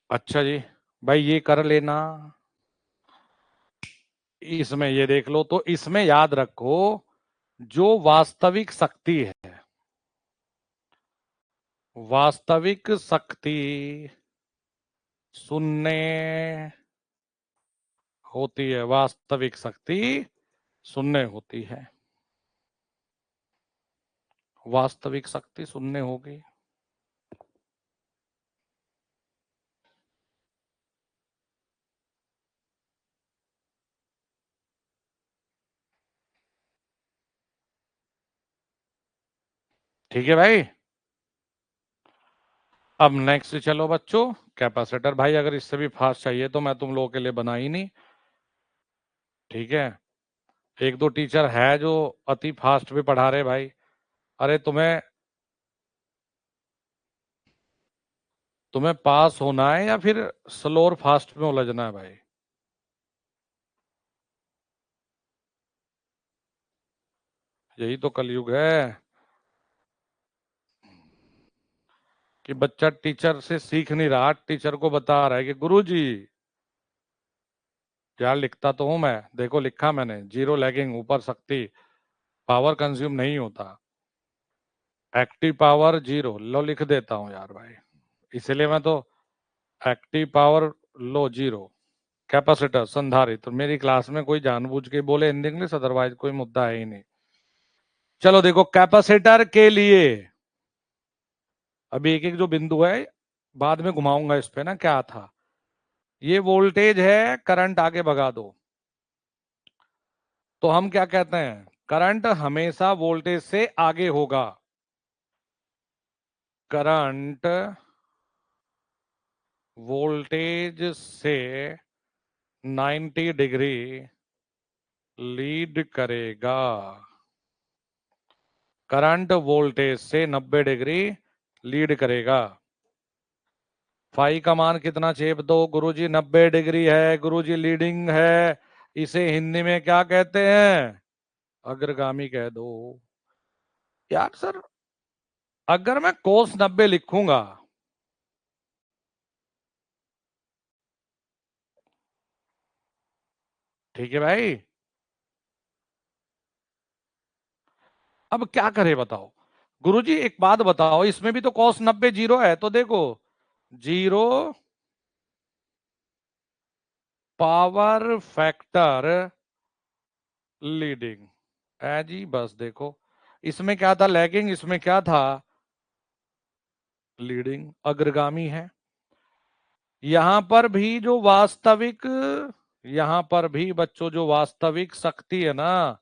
अच्छा जी, भाई ये कर लेना। इसमें ये देख लो, तो इसमें याद रखो, जो वास्तविक शक्ति है, वास्तविक शक्ति शून्य होती है, वास्तविक शक्ति शून्य होती है, वास्तविक शक्ति शून्य होगी। ठीक है भाई। अब नेक्स्ट चलो बच्चों, कैपेसिटर। भाई अगर इससे भी फास्ट चाहिए तो मैं तुम लोगों के लिए बना ही नहीं। ठीक है, एक दो टीचर है जो अति फास्ट भी पढ़ा रहे भाई। अरे तुम्हें तुम्हें पास होना है या फिर स्लो और फास्ट में उलझना है भाई? यही तो कलयुग है, कि बच्चा टीचर से सीख नहीं रहा, टीचर को बता रहा है कि गुरुजी, यार लिखता तो हूं मैं, देखो लिखा मैंने, जीरो लैगिंग ऊपर शक्ति, पावर कंज्यूम नहीं होता, एक्टिव पावर जीरो, लो लिख देता हूँ यार भाई, इसलिए मैं तो, एक्टिव पावर लो जीरो, कैपेसिटर संधारित्र। तो मेरी क्लास में कोई जानबूझ के बोले हिंदी इंग्लिश, अदरवाइज कोई मुद्दा है ही नहीं। चलो देखो, कैपेसिटर के लिए अभी एक एक जो बिंदु है, बाद में घुमाऊंगा इस पे ना, क्या था ये, वोल्टेज है, करंट आगे भगा दो, तो हम क्या कहते हैं, करंट हमेशा वोल्टेज से आगे होगा, करंट वोल्टेज से 90 डिग्री लीड करेगा, करंट वोल्टेज से 90 डिग्री लीड करेगा। फाई का मान कितना चेप दो गुरुजी? 90 डिग्री है गुरुजी, लीडिंग है, इसे हिंदी में क्या कहते हैं? अग्रगामी कह दो। यार सर, अगर मैं कोस 90 लिखूंगा, ठीक है भाई, अब क्या करे बताओ? गुरुजी एक बात बताओ, इसमें भी तो कॉस 90 जीरो है, तो देखो, जीरो पावर फैक्टर लीडिंग है जी, बस देखो, इसमें क्या था लैगिंग, इसमें क्या था लीडिंग, अग्रगामी है। यहां पर भी जो वास्तविक, यहां पर भी बच्चों जो वास्तविक शक्ति है ना,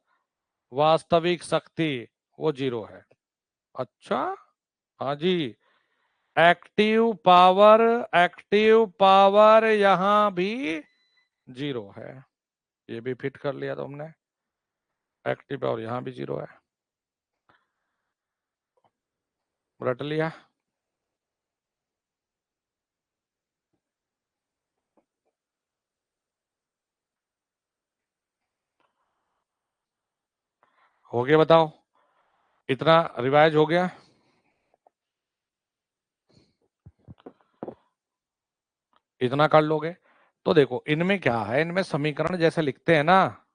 वास्तविक शक्ति वो जीरो है। अच्छा, हाँ जी, एक्टिव पावर यहां भी 0 है, ये भी फिट कर लिया तुमने। एक्टिव पावर यहां भी 0 है, रट लिया। हो गया, बताओ, इतना रिवाइज हो गया? इतना कर लोगे तो देखो, इनमें क्या है, इनमें समीकरण जैसे लिखते हैं ना,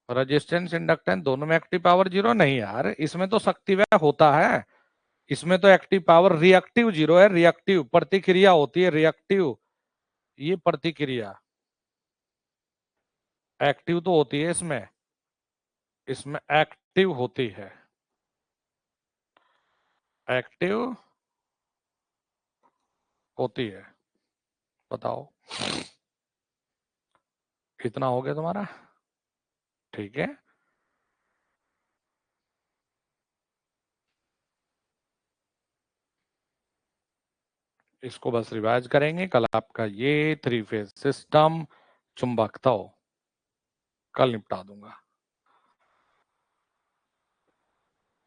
रेजिस्टेंस इंडक्टेंस दोनों में एक्टिव पावर 0 नहीं यार, इसमें तो शक्ति व्यय होता है, इसमें तो एक्टिव पावर रिएक्टिव 0 है, रिएक्टिव प्रतिक्रिया होती है, रिएक्टिव, ये प्रतिक्रिया एक्टिव तो होती है इसमें, इसमें एक्टिव होती है, एक्टिव होती है। बताओ, इतना हो गया तुम्हारा? ठीक है, इसको बस रिवाइज करेंगे। कल आपका ये 3 फेज सिस्टम चुंबकत्व तो कल निपटा दूंगा।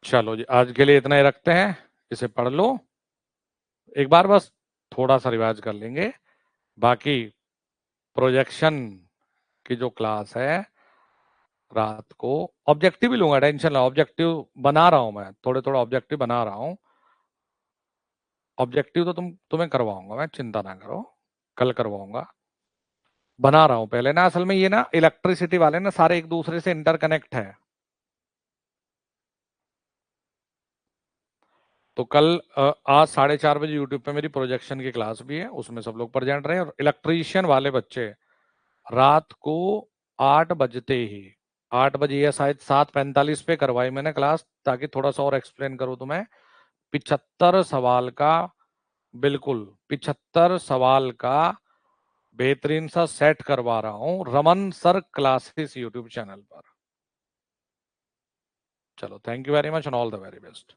चलो जी, आज के लिए इतना ही रखते हैं, इसे पढ़ लो एक बार, बस थोड़ा सा रिवाइज कर लेंगे। बाकी प्रोजेक्शन की जो क्लास है रात को, ऑब्जेक्टिव ही लूंगा, टेंशन लो, ऑब्जेक्टिव बना रहा हूं मैं, थोड़े थोड़े ऑब्जेक्टिव बना रहा हूं। ऑब्जेक्टिव तो तुम्हें करवाऊंगा मैं, चिंता ना करो, कल करवाऊंगा। बना रहा हूं पहले ना, असल में ये ना इलेक्ट्रिसिटी वाले ना सारे एक दूसरे से इंटरकनेक्ट है। तो कल आज 4:30 बजे यूट्यूब पे मेरी प्रोजेक्शन की क्लास भी है, उसमें सब लोग प्रेजेंट रहे, और इलेक्ट्रीशियन वाले बच्चे रात को 8 बजते ही, 8 बजे या शायद 7:45 पे करवाई मैंने क्लास, ताकि थोड़ा सा और एक्सप्लेन करूं तुम्हें। 75 सवाल का, बिल्कुल 75 सवाल का बेहतरीन सा सेट करवा रहा हूं Raman sir classes YouTube channel पर। चलो, thank you very much and all the very best.